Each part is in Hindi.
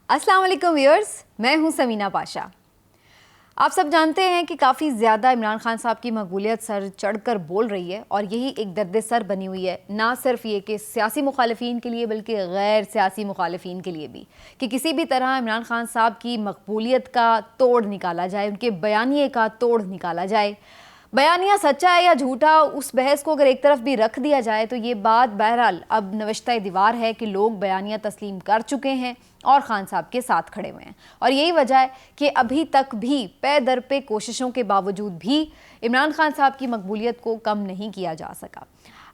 अस्सलाम वालेकुम व्यूअर्स, मैं हूं समीना पाशा। आप सब जानते हैं कि काफ़ी ज़्यादा इमरान खान साहब की मकबूलियत सर चढ़कर बोल रही है और यही एक दर्द सर बनी हुई है, ना सिर्फ ये कि सियासी मुखालिफिन के लिए बल्कि गैर सियासी मुखालिफिन के लिए भी, कि किसी भी तरह इमरान खान साहब की मकबूलियत का तोड़ निकाला जाए, उनके बयानिए का तोड़ निकाला जाए। बयानिया सच्चा है या झूठा, उस बहस को अगर एक तरफ भी रख दिया जाए तो ये बात बहरहाल अब नविश्ता दीवार है कि लोग बयानिया तस्लीम कर चुके हैं और खान साहब के साथ खड़े हुए हैं। और यही वजह है कि अभी तक भी पे दर पे कोशिशों के बावजूद भी इमरान खान साहब की मकबूलियत को कम नहीं किया जा सका।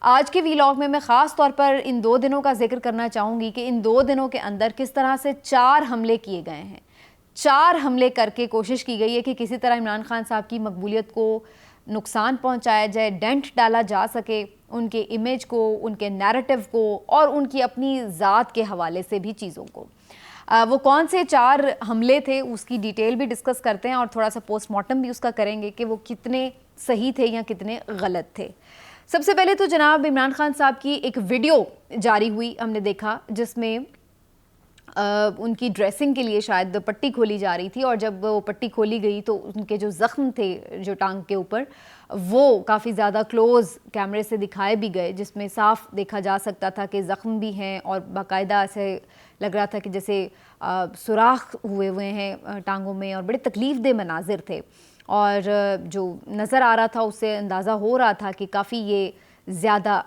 आज के वीलॉग में मैं ख़ास तौर पर इन 2 दिनों का जिक्र करना चाहूँगी कि इन 2 दिनों के अंदर किस तरह से 4 हमले किए गए हैं। 4 हमले करके कोशिश की गई है कि किसी तरह इमरान खान साहब की मकबूलियत को नुकसान पहुंचाया जाए, डेंट डाला जा सके उनके इमेज को, उनके नैरेटिव को और उनकी अपनी ज़ात के हवाले से भी चीज़ों को। वो कौन से 4 हमले थे उसकी डिटेल भी डिस्कस करते हैं और थोड़ा सा पोस्टमार्टम भी उसका करेंगे कि वो कितने सही थे या कितने गलत थे। सबसे पहले तो जनाब इमरान खान साहब की एक वीडियो जारी हुई, हमने देखा, जिसमें उनकी ड्रेसिंग के लिए शायद पट्टी खोली जा रही थी और जब वो पट्टी खोली गई तो उनके जो ज़ख्म थे जो टांग के ऊपर, वो काफ़ी ज़्यादा क्लोज़ कैमरे से दिखाए भी गए, जिसमें साफ देखा जा सकता था कि ज़ख्म भी हैं और बाकायदा ऐसे लग रहा था कि जैसे सुराख हुए हैं टांगों में और बड़े तकलीफ़ दे मनाजिर थे। और जो नज़र आ रहा था उससे अंदाज़ा हो रहा था कि काफ़ी ये ज़्यादा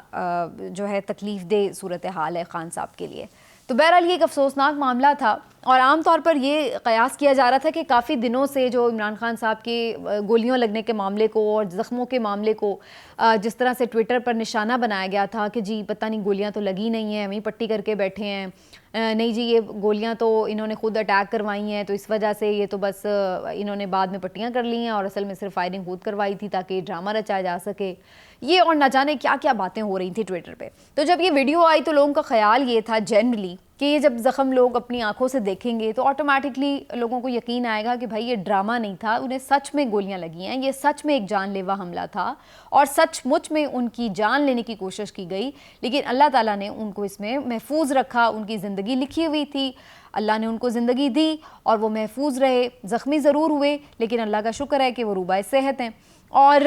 जो है तकलीफ़ दे सूरत हाल है खान साहब के लिए। तो बहरहाल ये एक अफसोसनाक मामला था और आम तौर पर ये कयास किया जा रहा था कि काफ़ी दिनों से जो इमरान खान साहब के गोलियों लगने के मामले को और ज़ख्मों के मामले को जिस तरह से ट्विटर पर निशाना बनाया गया था कि जी पता नहीं गोलियां तो लगी नहीं हैं, वहीं पट्टी करके बैठे हैं, नहीं जी ये गोलियां तो इन्होंने खुद अटैक करवाई हैं तो इस वजह से ये तो बस इन्होंने बाद में पट्टियां कर ली हैं और असल में सिर्फ फायरिंग खुद करवाई थी ताकि ड्रामा रचाया जा सके, ये और ना जाने क्या क्या बातें हो रही थी ट्विटर पे। तो जब ये वीडियो आई तो लोगों का ख्याल ये था जनरली कि ये जब ज़ख्म लोग अपनी आंखों से देखेंगे तो ऑटोमेटिकली लोगों को यकीन आएगा कि भाई ये ड्रामा नहीं था, उन्हें सच में गोलियां लगी हैं, ये सच में एक जानलेवा हमला था और सचमुच में उनकी जान लेने की कोशिश की गई। लेकिन अल्लाह ताला ने उनको इसमें महफूज रखा, उनकी ज़िंदगी लिखी हुई थी, अल्लाह ने उनको ज़िंदगी दी और वो महफूज रहे, ज़ख्मी ज़रूर हुए लेकिन अल्लाह का शुक्र है कि वो रूबाए सेहत हैं। और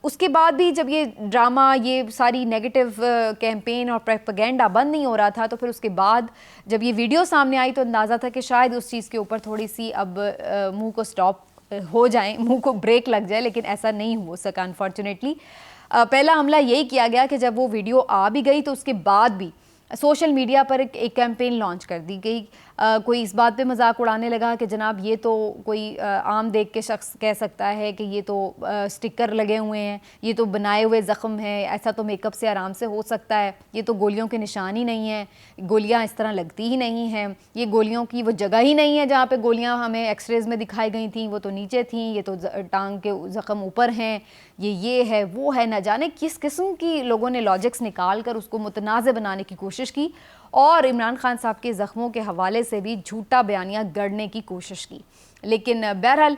उसके बाद भी जब ये ड्रामा, ये सारी नेगेटिव कैंपेन और प्रोपेगेंडा बंद नहीं हो रहा था तो फिर उसके बाद जब ये वीडियो सामने आई तो अंदाज़ा था कि शायद उस चीज़ के ऊपर थोड़ी सी अब मुंह को स्टॉप हो जाए, मुंह को ब्रेक लग जाए, लेकिन ऐसा नहीं हो सका अनफॉर्चुनेटली। पहला हमला यही किया गया कि जब वो वीडियो आ भी गई तो उसके बाद भी सोशल मीडिया पर एक कैंपेन लॉन्च कर दी गई। कोई इस बात पे मजाक उड़ाने लगा कि जनाब ये तो कोई आम देख के शख्स कह सकता है कि ये तो स्टिकर लगे हुए हैं, ये तो बनाए हुए ज़ख्म हैं, ऐसा तो मेकअप से आराम से हो सकता है, ये तो गोलियों के निशान ही नहीं है, गोलियां इस तरह लगती ही नहीं हैं, ये गोलियों की वो जगह ही नहीं है जहाँ पे गोलियां हमें एक्सरेज में दिखाई गई थी, वो तो नीचे थी, ये तो टांग के ज़ख्म ऊपर हैं, ये है वो है, न जाने किस किस्म की लोगों ने लॉजिक्स निकाल कर उसको मुतनाज़ बनाने की कोशिश की और इमरान खान साहब के ज़ख्मों के हवाले से भी झूठा बयानिया गढ़ने की कोशिश की। लेकिन बहरहाल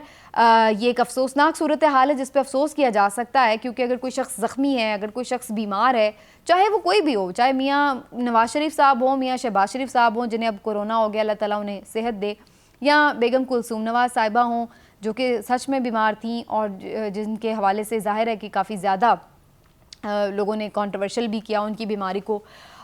ये एक अफसोसनाक सूरत हाल है जिस पे अफसोस किया जा सकता है, क्योंकि अगर कोई शख्स ज़ख्मी है, अगर कोई शख्स बीमार है, चाहे वो कोई भी हो, चाहे मियाँ नवाज शरीफ साहब हों, मियाँ शहबाज शरीफ साहब हों जिन्हें अब कोरोना हो गया, अल्लाह ताला उन्हें सेहत दे, या बेगम कुलसूम नवाज साहिबा हों जो कि सच में बीमार थीं और जिनके हवाले से ज़ाहिर है कि काफ़ी ज़्यादा लोगों ने कॉन्ट्रोवर्शियल भी किया उनकी बीमारी को,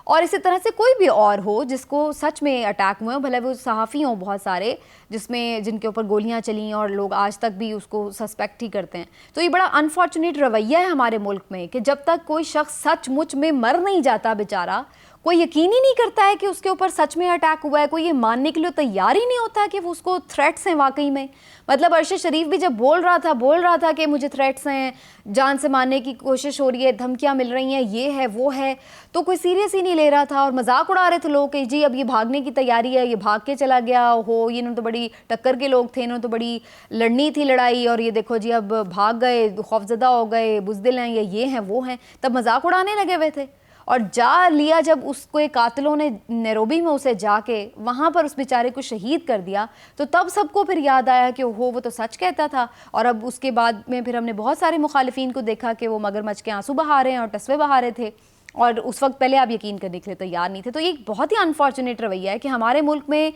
और इसी तरह से कोई भी और हो जिसको सच में अटैक हुए, भले वो सहाफ़ी हों बहुत सारे जिसमें जिनके ऊपर गोलियां चली और लोग आज तक भी उसको सस्पेक्ट ही करते हैं। तो ये बड़ा अनफॉर्चुनेट रवैया है हमारे मुल्क में कि जब तक कोई शख्स सचमुच में मर नहीं जाता बेचारा, कोई यकीन ही नहीं करता है कि उसके ऊपर सच में अटैक हुआ है, कोई ये मानने के लिए तैयार ही नहीं होता कि वो उसको थ्रेट्स हैं वाकई में। मतलब अरशद शरीफ भी जब बोल रहा था कि मुझे थ्रेट्स हैं, जान से मारने की कोशिश हो रही है, धमकियां मिल रही हैं, ये है वो है, तो कोई सीरियस ही नहीं ले रहा था और मजाक उड़ा रहे थे लोग कि जी अब ये भागने की तैयारी है, ये भाग के चला गया हो, ये इन्होंने तो बड़ी टक्कर के लोग थे, इन्होंने तो बड़ी लड़नी थी लड़ाई और ये देखो जी अब भाग गए, खौफजदा हो गए, बुज़दिल हैं, ये हैं वो हैं, तब मजाक उड़ाने लगे हुए थे। और जा लिया जब उसको एक कातिलों ने नैरोबी में उसे जाके वहाँ पर उस बेचारे को शहीद कर दिया, तो तब सबको फिर याद आया कि ओहो वो तो सच कहता था। और अब उसके बाद में फिर हमने बहुत सारे मुखालिफिन को देखा कि वो मगरमच्छ के आंसू बहा रहे हैं और तस्वे बहा रहे थे, और उस वक्त पहले आप यकीन करने के लिए तैयार नहीं थे। तो ये एक बहुत ही अनफॉर्चुनेट रवैया है कि हमारे मुल्क में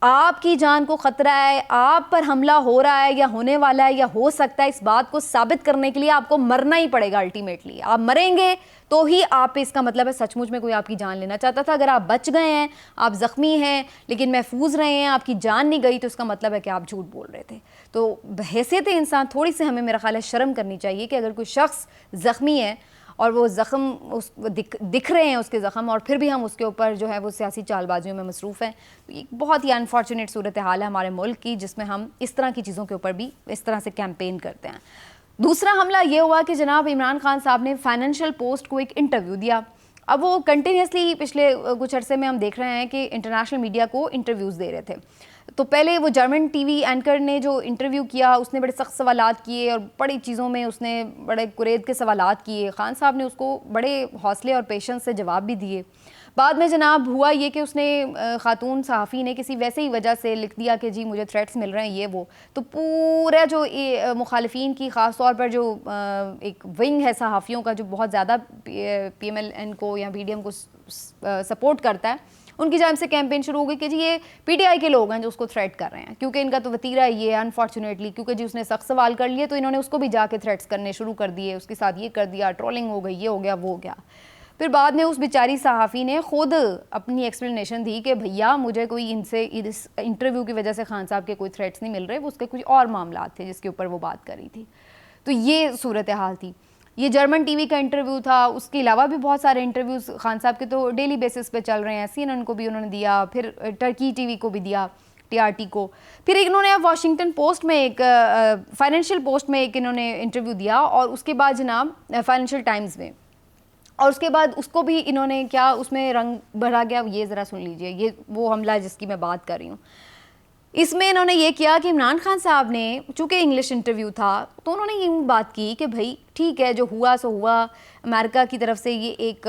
आपकी जान को खतरा है, आप पर हमला हो रहा है या होने वाला है या हो सकता है, इस बात को साबित करने के लिए आपको मरना ही पड़ेगा। अल्टीमेटली आप मरेंगे तो ही आप पे इसका मतलब है सचमुच में कोई आपकी जान लेना चाहता था। अगर आप बच गए हैं, आप ज़ख्मी हैं लेकिन महफूज रहे हैं, आपकी जान नहीं गई, तो इसका मतलब है कि आप झूठ बोल रहे थे। तो हैसियत इंसान थोड़ी सी हमें, मेरा ख्याल है, शर्म करनी चाहिए कि अगर कोई शख्स ज़ख्मी है और वो ज़ख़म उस दिख रहे हैं उसके ज़ख़म, और फिर भी हम उसके ऊपर जो है वो सियासी चालबाजियों में मसरूफ़ हैं, तो ये बहुत ही अनफॉर्चुनेट सूरत हाल है हमारे मुल्क की, जिसमें हम इस तरह की चीज़ों के ऊपर भी इस तरह से कैंपेन करते हैं। दूसरा हमला ये हुआ कि जनाब इमरान खान साहब ने फाइनेंशियल पोस्ट को एक इंटरव्यू दिया। अब वो कंटिन्यूसली पिछले कुछ अरसे में हम देख रहे हैं कि इंटरनेशनल मीडिया को इंटरव्यूज़ दे रहे थे। तो पहले वो जर्मन टीवी एंकर ने जो इंटरव्यू किया, उसने बड़े सख्त सवालात किए और बड़ी चीज़ों में उसने बड़े कुरेद के सवालात किए। खान साहब ने उसको बड़े हौसले और पेशेंस से जवाब भी दिए। बाद में जनाब हुआ ये कि उसने ख़ातून सहाफ़ी ने किसी वैसे ही वजह से लिख दिया कि जी मुझे थ्रेट्स मिल रहे हैं ये वो, तो पूरा जो मुखालिफिन की ख़ास तौर पर जो एक विंग है सहाफ़ियों का जो बहुत ज़्यादा PMLN को या PDM को सपोर्ट करता है, उनकी जानिब से कैंपेन शुरू हो गई कि जी ये PTI के लोग हैं जो उसको थ्रेट कर रहे हैं, क्योंकि इनका तो वतीरा ये है अनफॉर्चुनेटली, क्योंकि जी उसने सख्त सवाल कर लिए तो इन्होंने उसको भी जाके थ्रेट्स करने शुरू कर दिए, उसके साथ ये कर दिया, ट्रोलिंग हो गई, ये हो गया वो हो गया। फिर बाद में उस बेचारी सहाफ़ी ने खुद अपनी एक्सप्लेनेशन दी कि भैया मुझे कोई इनसे इस इंटरव्यू की वजह से खान साहब के कोई थ्रेट्स नहीं मिल रहे, वो उसके कुछ और मामला थे जिसके ऊपर वो बात कर रही थी। तो ये सूरत हाल थी। ये जर्मन टीवी का इंटरव्यू था, उसके अलावा भी बहुत सारे इंटरव्यूज़ खान साहब के तो डेली बेसिस पे चल रहे हैं। CNN को भी उन्होंने दिया, फिर टर्की TV को भी दिया, TRT को, फिर इन्होंने वॉशिंगटन पोस्ट में एक फाइनेंशियल पोस्ट में एक इन्होंने इंटरव्यू दिया, और उसके बाद जनाब फाइनेंशियल टाइम्स में, और उसके बाद उसको भी इन्होंने क्या उसमें रंग भरा गया, ये ज़रा सुन लीजिए। ये वो हमला है जिसकी मैं बात कर रही हूँ। इसमें इन्होंने ये किया कि इमरान खान साहब ने, चूँकि इंग्लिश इंटरव्यू था, तो उन्होंने ये बात की कि भाई ठीक है जो हुआ सो हुआ, अमेरिका की तरफ से ये एक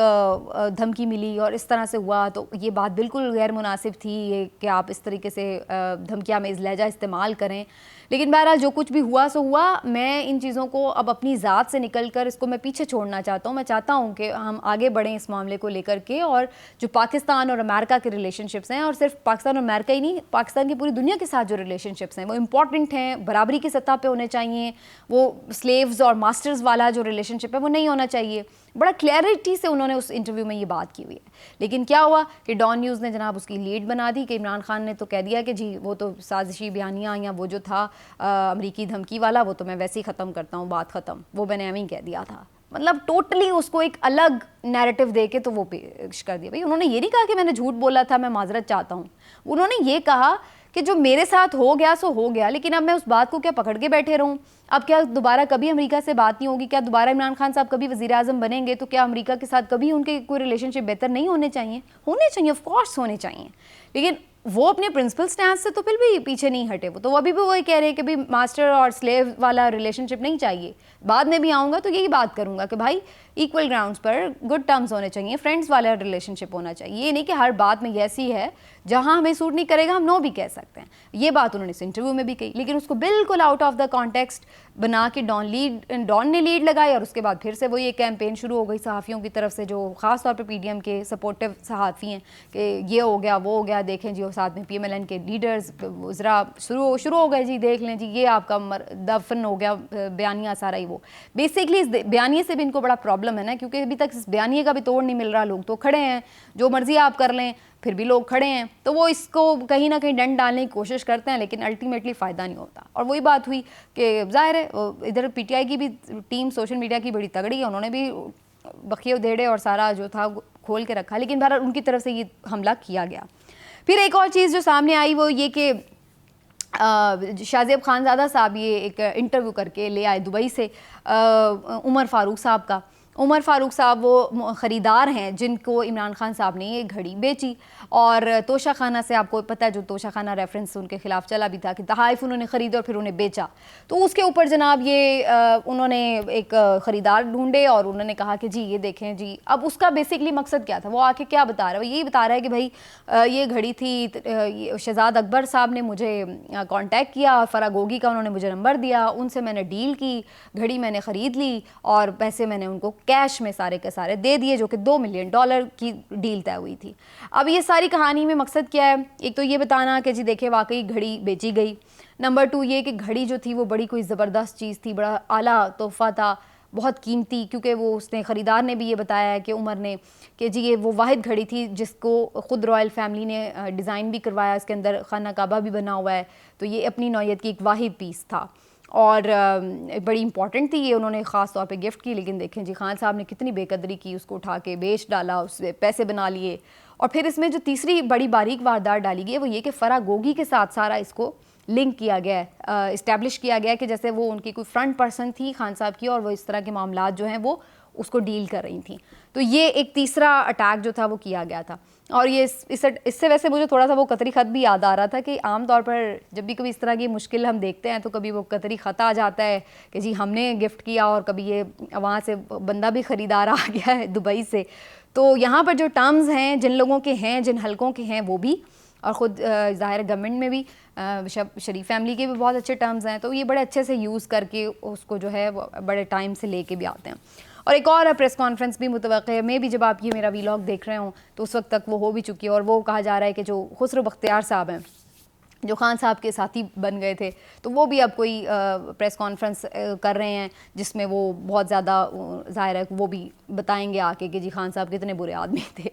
धमकी मिली और इस तरह से हुआ, तो ये बात बिल्कुल गैर मुनासिब थी ये कि आप इस तरीके से धमकियाँ में लहजा इस्तेमाल करें। लेकिन बहरहाल जो कुछ भी हुआ सो हुआ, मैं इन चीज़ों को अब अपनी ज़ात से निकल कर इसको मैं पीछे छोड़ना चाहता हूँ। मैं चाहता हूँ कि हम आगे बढ़ें इस मामले को लेकर के, और जो पाकिस्तान और अमेरिका के रिलेशनशिप्स हैं, और सिर्फ पाकिस्तान और अमेरिका ही नहीं, पाकिस्तान की पूरी दुनिया के साथ जो रिलेशनशिप्स हैं वो इम्पॉर्टेंट हैं, बराबरी की सतह पे होने चाहिए। वो स्लेव्स और मास्टर्स वाला जो रिलेशनशिप है वो नहीं होना चाहिए। बड़ा क्लैरिटी से उन्होंने उस इंटरव्यू में ये बात की हुई है। लेकिन क्या हुआ कि डॉन न्यूज़ ने जनाब उसकी लीड बना दी कि इमरान खान ने तो कह दिया कि जी वो तो साजिशी बयानियाँ या वो जो था अमरीकी धमकी वाला, वो तो मैं वैसे ही ख़त्म करता हूँ, बात ख़त्म, वो मैंने एवं कह दिया था। मतलब टोटली उसको एक अलग नैरेटिव दे के तो वो पेश कर दिया। भाई उन्होंने ये नहीं कहा कि मैंने झूठ बोला था, मैं माजरत चाहता हूँ। उन्होंने ये कहा कि जो मेरे साथ हो गया सो हो गया, लेकिन अब मैं उस बात को क्या पकड़ के बैठे रहूं? अब क्या दोबारा कभी अमेरिका से बात नहीं होगी? क्या दोबारा इमरान खान साहब कभी वज़ीर आज़म बनेंगे तो क्या अमेरिका के साथ कभी उनके कोई रिलेशनशिप बेहतर नहीं होने चाहिए? होने चाहिए, ऑफ कोर्स होने चाहिए। लेकिन वो अपने प्रिंसिपल स्टैंड से तो फिर भी पीछे नहीं हटे। वो तो अभी भी वही कह रहे हैं कि भाई मास्टर और स्लेव वाला रिलेशनशिप नहीं चाहिए। बाद में भी आऊँगा तो यही बात करूँगा कि भाई इक्वल ग्राउंड्स पर गुड टर्म्स होने चाहिए, फ्रेंड्स वाला रिलेशनशिप होना चाहिए। ये नहीं कि हर बात में ऐसी है जहाँ हमें सूट नहीं करेगा हम नो भी कह सकते हैं। ये बात उन्होंने इस इंटरव्यू में भी कही, लेकिन उसको बिल्कुल आउट ऑफ द कॉन्टेक्स्ट बना के डॉन ने लीड लगाई, और उसके बाद फिर से वो ये कैंपेन शुरू हो गई सहाफ़ियों की तरफ से जो ख़ास तौर पर PDM के सपोर्टिव सहाफ़ी हैं कि ये हो गया वो हो गया, देखें जी, और साथ में PMLN के लीडर्स ज़रा शुरू हो गए जी, देख लें जी ये आपका दफन हो गया बयानिया सारा ही। वो बेसिकली इस बयानिए से भी इनको बड़ा प्रॉब्लम है ना, क्योंकि अभी तक इस बयानिए का भी तोड़ नहीं मिल रहा। लोग तो खड़े हैं, जो मर्जी आप कर लें, फिर भी लोग खड़े हैं, तो वो इसको कहीं ना कहीं डंड डालने की कोशिश करते हैं, लेकिन अल्टीमेटली फ़ायदा नहीं होता। और वही बात हुई कि ज़ाहिर है इधर PTI की भी टीम सोशल मीडिया की बड़ी तगड़ी है, उन्होंने भी बखिए उधेड़े और सारा जो था खोल के रखा, लेकिन बहरहाल उनकी तरफ से ये हमला किया गया। फिर एक और चीज़ जो सामने आई वो ये कि शाहज़ेब खानज़ादा साहब ये एक इंटरव्यू करके ले आए दुबई से उमर फ़ारूक साहब का। उमर फ़ारूक साहब वो ख़रीदार हैं जिनको इमरान खान साहब ने ये घड़ी बेची, और तोशा खाना से आपको पता है जो तोशा खाना रेफरेंस उनके ख़िलाफ़ चला भी था कि तहाइफ उन्होंने ख़रीदे और फिर उन्हें बेचा। तो उसके ऊपर जनाब ये उन्होंने एक ख़रीदार ढूंढे और उन्होंने कहा कि जी ये देखें जी। अब उसका बेसिकली मकसद क्या था, वो आके क्या बता रहा है? वो यही बता रहा है कि भाई ये घड़ी थी, शहजाद अकबर साहब ने मुझे कॉन्टैक्ट किया, फरागोगी का उन्होंने मुझे नंबर दिया, उनसे मैंने डील की, घड़ी मैंने ख़रीद ली और पैसे मैंने उनको कैश में सारे के सारे दे दिए, जो कि $2 मिलियन की डील तय हुई थी। अब ये सारी कहानी में मकसद क्या है? एक तो ये बताना कि जी देखिए वाकई घड़ी बेची गई। नंबर 2 ये कि घड़ी जो थी वो बड़ी कोई ज़बरदस्त चीज़ थी, बड़ा आला तोहफ़ा था, बहुत कीमती, क्योंकि वो उसने ख़रीदार ने भी ये बताया है कि उमर ने कि जी ये वो वाहिद घड़ी थी जिसको ख़ुद रॉयल फैमिली ने डिज़ाइन भी करवाया, इसके अंदर खाना काबा भी बना हुआ है, तो ये अपनी नौयत की एक वाहिद पीस था और बड़ी इंपॉर्टेंट थी ये, उन्होंने ख़ास तौर पे गिफ्ट की। लेकिन देखें जी खान साहब ने कितनी बेकदरी की, उसको उठा के बेच डाला, उससे पैसे बना लिए। और फिर इसमें जो तीसरी बड़ी बारीक वारदात डाली गई है वो ये कि फ़रा गोगी के साथ सारा इसको लिंक किया गया है, इस्टेब्लिश किया गया है कि जैसे वो उनकी कोई फ्रंट पर्सन थी खान साहब की और वो इस तरह के मामलात जो हैं वो उसको डील कर रही थी। तो ये एक तीसरा अटैक जो था वो किया गया था। और ये इससे वैसे मुझे थोड़ा सा वो कतरी ख़त भी याद आ रहा था कि आम तौर पर जब भी कभी इस तरह की मुश्किल हम देखते हैं तो कभी वो कतरी ख़त आ जाता है कि जी हमने गिफ्ट किया और कभी ये वहाँ से बंदा भी ख़रीदार आ गया है दुबई से। तो यहाँ पर जो टर्म्स हैं जिन लोगों के हैं, जिन हलकों के हैं वो भी, और ख़ुद ज़ाहिर गवर्नमेंट में भी शरीफ फैमिली के भी बहुत अच्छे टर्म्स हैं, तो ये बड़े अच्छे से यूज़ करके उसको जो है वो बड़े टाइम से लेके भी आते हैं। और एक और प्रेस कॉन्फ्रेंस भी मुतवक्किल है, मैं भी जब आप ये मेरा वीलॉग देख रहे हों तो उस वक्त तक वो हो भी चुकी है, और वो कहा जा रहा है कि जो खुसरो बख्तियार साहब हैं जो खान साहब के साथी बन गए थे, तो वो भी अब कोई प्रेस कॉन्फ्रेंस कर रहे हैं जिसमें वो बहुत ज़्यादा ज़ाहिर है वो भी बताएंगे आके कि जी खान साहब कितने बुरे आदमी थे।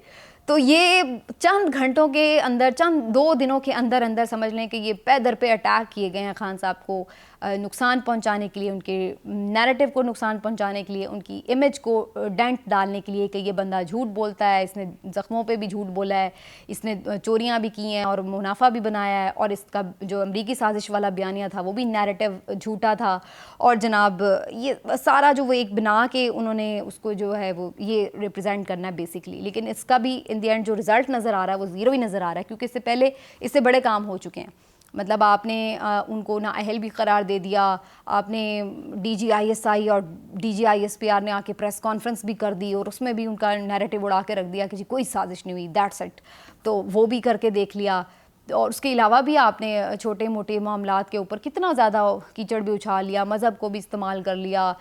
तो ये चंद घंटों के अंदर, चंद 2 दिनों के अंदर अंदर समझ लें कि ये पे दर पे अटैक किए गए हैं खान साहब को नुकसान पहुंचाने के लिए, उनके नैरेटिव को नुकसान पहुंचाने के लिए, उनकी इमेज को डेंट डालने के लिए कि ये बंदा झूठ बोलता है, इसने ज़ख्मों पे भी झूठ बोला है, इसने चोरियां भी की हैं और मुनाफा भी बनाया है, और इसका जो अमरीकी साजिश वाला बयानिया था वो भी नैरेटिव झूठा था। और जनाब ये सारा जो वो एक बना के उन्होंने उसको जो है वो ये रिप्रेजेंट करना है बेसिकली। लेकिन इसका भी इन दी एंड जो रिज़ल्ट नज़र आ रहा है वो ज़ीरो ही नज़र आ रहा है, क्योंकि इससे पहले इससे बड़े काम हो चुके हैं। मतलब आपने उनको नाअहल भी करार दे दिया, आपने DGISI और DGISPR ने आके प्रेस कॉन्फ्रेंस भी कर दी और उसमें भी उनका नैरेटिव उड़ा के रख दिया कि जी कोई साजिश नहीं हुई, दैट्स इट। तो वो भी करके देख लिया। और उसके अलावा भी आपने छोटे मोटे मामलात के ऊपर कितना ज़्यादा कीचड़ भी उछाल लिया, मज़हब को भी इस्तेमाल कर लिया,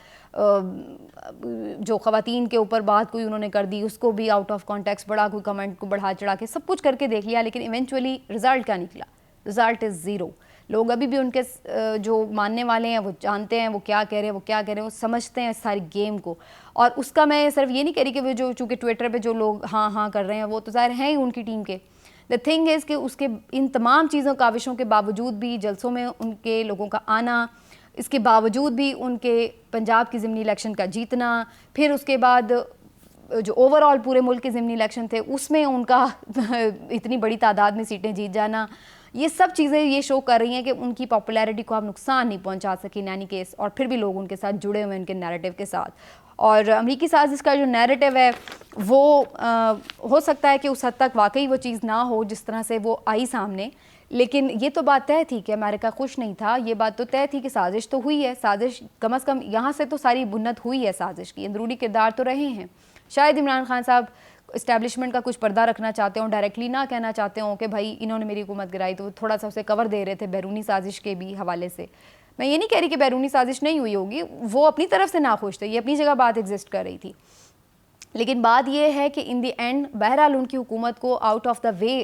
जो ख़वातीन के ऊपर बात कोई उन्होंने कर दी उसको भी आउट ऑफ कॉन्टेक्स्ट बड़ा कोई कमेंट को बढ़ा चढ़ा के सब कुछ करके देख लिया। लेकिन इवेंचुअली रिज़ल्ट क्या निकला? Result is zero. लोग अभी भी उनके जो मानने वाले हैं वो जानते हैं वो क्या कह रहे हैं, वो क्या कह रहे हैं, वो समझते हैं इस सारी गेम को। और उसका मैं सिर्फ ये नहीं कह रही कि वो जो चूँकि ट्विटर पे जो लोग हाँ हाँ कर रहे हैं वो तो ज़ाहिर हैं ही उनकी टीम के। द थिंग इज़ कि उसके इन तमाम चीज़ों काविशों के बावजूद भी, जलसों में उनके लोगों का आना, इसके बावजूद भी उनके पंजाब की ज़िमनी इलेक्शन का जीतना, फिर उसके बाद जो ओवरऑल पूरे मुल्क के ज़िमनी इलेक्शन थे उसमें उनका इतनी बड़ी तादाद में सीटें जीत जाना, ये सब चीज़ें ये शो कर रही हैं कि उनकी पॉपुलैरिटी को आप नुकसान नहीं पहुंचा सकी इन एनी केस। और फिर भी लोग उनके साथ जुड़े हुए हैं उनके नैरेटिव के साथ। और अमरीकी साजिश का जो नैरेटिव है वो हो सकता है कि उस हद तक वाकई वो चीज़ ना हो जिस तरह से वो आई सामने, लेकिन ये तो बात तय थी कि अमेरिका खुश नहीं था, ये बात तो तय थी कि साजिश तो हुई है, साजिश कम अज़ कम यहाँ से तो सारी बुन्नत हुई है साजिश की, अंदरूनी किरदार तो रहे हैं। शायद इमरान खान साहब इस्टेब्लिशमेंट का कुछ पर्दा रखना चाहते हो, डायरेक्टली ना कहना चाहते हो कि भाई इन्होंने मेरी हुकूमत गिराई, तो थोड़ा सा उसे कवर दे रहे थे बैरूनी साजिश के भी हवाले से। मैं ये नहीं कह रही कि बैरूनी साजिश नहीं हुई होगी, वो अपनी तरफ से नाखुश थे, ये अपनी जगह बात एग्जिस्ट कर रही थी। लेकिन बात यह है कि इन दी एंड बहरहाल उनकी हुकूमत को आउट ऑफ द वे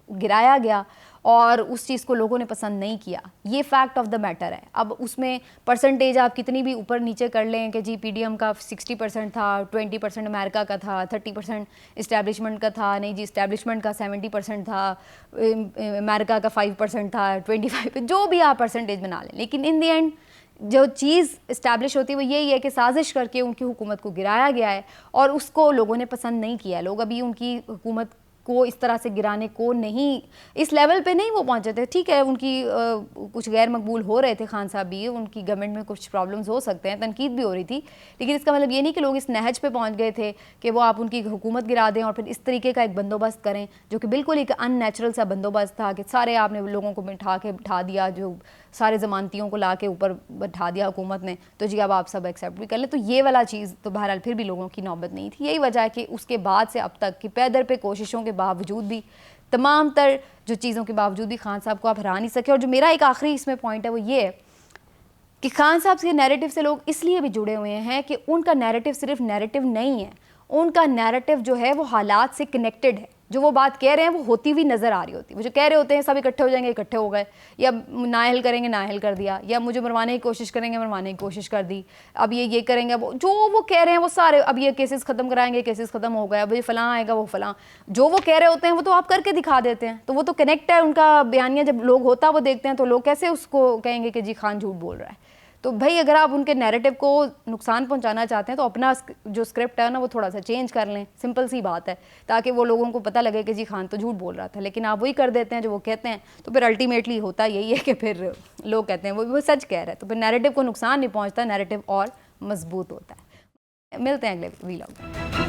गिराया गया और उस चीज़ को लोगों ने पसंद नहीं किया, ये फैक्ट ऑफ द मैटर है। अब उसमें परसेंटेज आप कितनी भी ऊपर नीचे कर लें कि जी PDM का 60% था, 20% अमेरिका का था, 30% इस्टेब्लिशमेंट का था, नहीं जी इस्टेब्लिशमेंट का 70% था, अमेरिका का 5% था, 25, जो भी आप परसेंटेज बना लें, लेकिन इन दी एंड जो चीज़ इस्टेब्लिश होती है वो यही है कि साजिश करके उनकी हुकूमत को गिराया गया है और उसको लोगों ने पसंद नहीं किया। लोग अभी उनकी हुकूमत को इस तरह से गिराने को नहीं, इस लेवल पे नहीं वो पहुंचे थे। ठीक है उनकी कुछ गैर मकबूल हो रहे थे, खान साहब भी, उनकी गवर्नमेंट में कुछ प्रॉब्लम्स हो सकते हैं, तनकीद भी हो रही थी, लेकिन इसका मतलब ये नहीं कि लोग इस नहज पे पहुंच गए थे कि वो आप उनकी हुकूमत गिरा दें और फिर इस तरीके का एक बंदोबस्त करें जो कि बिल्कुल एक अननेचुरल सा बंदोबस्त था कि सारे आपने लोगों को बिठा दिया, जो सारे ज़मानतियों को ला के ऊपर बैठा दिया हुकूमत ने, तो जी अब आप सब एक्सेप्ट भी कर लें। तो ये वाला चीज़ तो बहरहाल फिर भी लोगों की नौबत नहीं थी। यही वजह है कि उसके बाद से अब तक की पैदर पे कोशिशों के बावजूद भी, तमाम तर जो चीज़ों के बावजूद भी खान साहब को आप हरा नहीं सके। और जो मेरा एक आखिरी इसमें पॉइंट है वो ये है कि खान साहब के नैरेटिव से लोग इसलिए भी जुड़े हुए हैं कि उनका नैरेटिव सिर्फ नैरेटिव नहीं है, उनका नैरेटिव जो है वो हालात से कनेक्टेड है। जो वो बात कह रहे हैं वो होती हुई नज़र आ रही होती है। वो जो कह रहे होते हैं सब इकट्ठे हो जाएंगे, इकट्ठे हो गए, या नाअहल करेंगे, नाअहल कर दिया, या मुझे मरवाने की कोशिश करेंगे, मरवाने की कोशिश कर दी, अब ये करेंगे, वो जो वो कह रहे हैं वो सारे, अब ये केसेस ख़त्म कराएंगे, केसेस ख़त्म हो गए, अब ये फ़लाँ आएगा, वो फ़लाँ, जो वो कह रहे होते हैं वो तो आप करके दिखा देते हैं। तो वो तो कनेक्ट है उनका बयानिया। जब लोग होता वो देखते हैं तो लोग कैसे उसको कहेंगे कि जी खान झूठ बोल रहा है। तो भाई अगर आप उनके नैरेटिव को नुकसान पहुंचाना चाहते हैं तो अपना जो स्क्रिप्ट है ना वो थोड़ा सा चेंज कर लें, सिंपल सी बात है, ताकि वो लोगों को पता लगे कि जी खान तो झूठ बोल रहा था। लेकिन आप वही कर देते हैं जो वो कहते हैं, तो फिर अल्टीमेटली होता यही है कि फिर लोग कहते हैं वो सच कह रहा है, तो फिर नैरेटिव को नुकसान नहीं पहुँचता, नैरेटिव और मजबूत होता है। मिलते हैं अगले वीलॉग में।